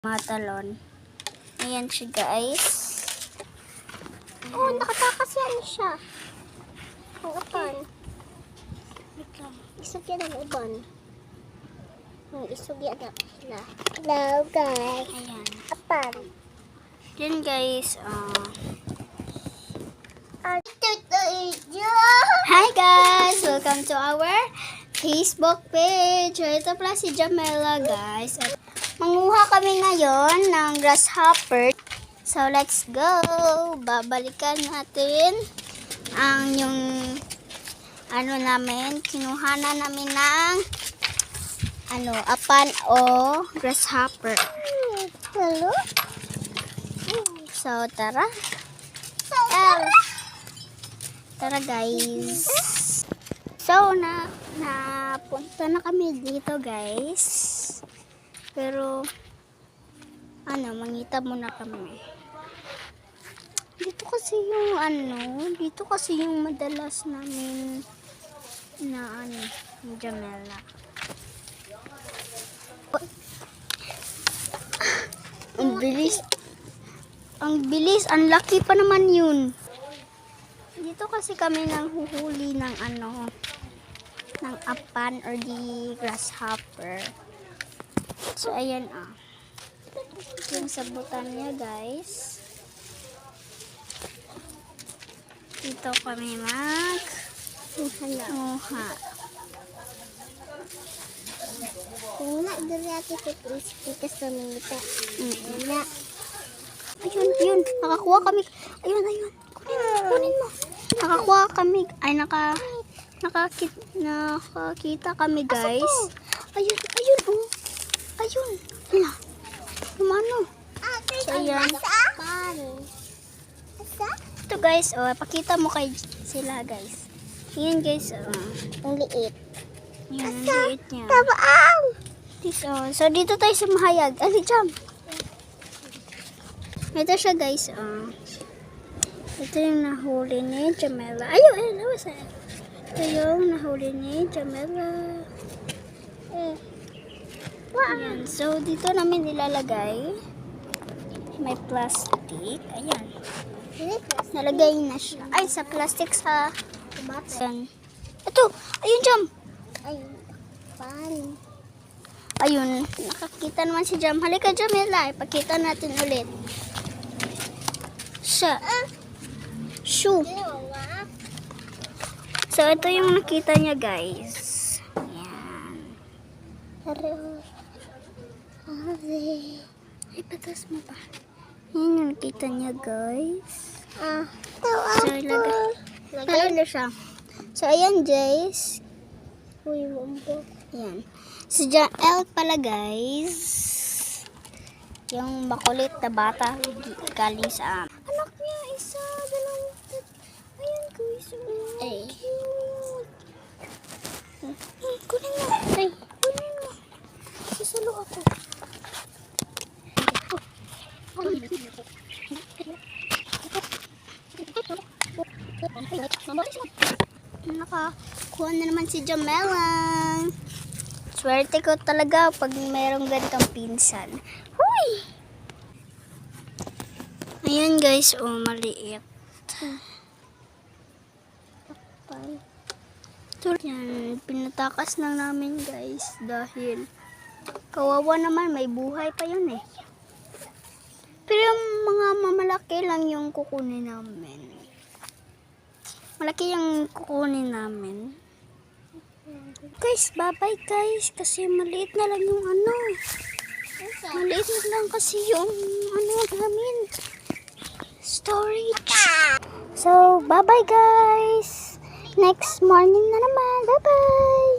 Mga talon. Ayan siya, guys. Oh, nakatakas yan siya. Ang apan. Isog yan ang uban. Isog yan ang sila. Hello, guys. Ayan. Apan. Yan, guys. Hi, guys. Welcome to our Facebook page. So, ito pala si Jamela, guys. At manguha kami ngayon ng grasshopper. So, let's go. Babalikan natin ang yung namin. Kinuhanan namin ng apan o grasshopper. Hello? So, tara. Tara, guys. So, napunta na kami dito, guys. Pero, mangita muna kami. Dito kasi yung madalas namin na Jamela. Ang bilis, ang laki pa naman yun. Dito kasi kami nanghuhuli ng ng apan or the grasshopper. So, ayan ito yung sabutan niya, guys. Dito kami muha. Una, dali ate sa crispy kasi minita. Ayun. Nakakuha kami. Ayun. Kunin mo. Nakakuha kami. Ay, nakakita kami, guys. Ayun. Ayun. Hala. Lumano. So, ayan. Ito, guys. Pakita mo kay sila, guys. Ayan, guys. Ang liit. Ayan, ang liit niya. So, dito tayo sa mahayag. Jump. Ito siya, guys. Ito yung nahuli ni Jamela. Ayun. Ito yung nahuli ni Jamela. Ayan. So, dito namin ilalagay. May plastic. Ayan. Nalagay na siya. Ay, sa plastic sa ayan. Ito. Ayun, Jam. Ayun. Nakakita naman si Jam. Halika, Jamela. Ipakita natin ulit. Shoe. So, ito yung nakita niya, guys. Ayan. Ay, patas mo pa. Ayan yung nakita niya, guys. So, lagay na siya. So, ayan, guys. Ayan. Si Jael pala, guys. Yung makulit na bata galing sa anak niya, isa, dalawang, ayan, guys. Kunin mo. Kunin mo. Sasalo ako. Nakakuha na naman si Jamela. Swerte ko talaga pag mayroong ganitong pinsan. Huy! Ayan, guys, maliit. Yan, pinatakas na namin, guys, dahil kawawa naman, may buhay pa yun eh. Pero yung mga mamalaki lang yung kukunin namin. Malaki yung kukunin namin. Guys, bye-bye, guys. Kasi maliit na lang yung maliit na lang kasi yung namin. Storage. So, bye-bye, guys. Next morning na naman. Bye-bye.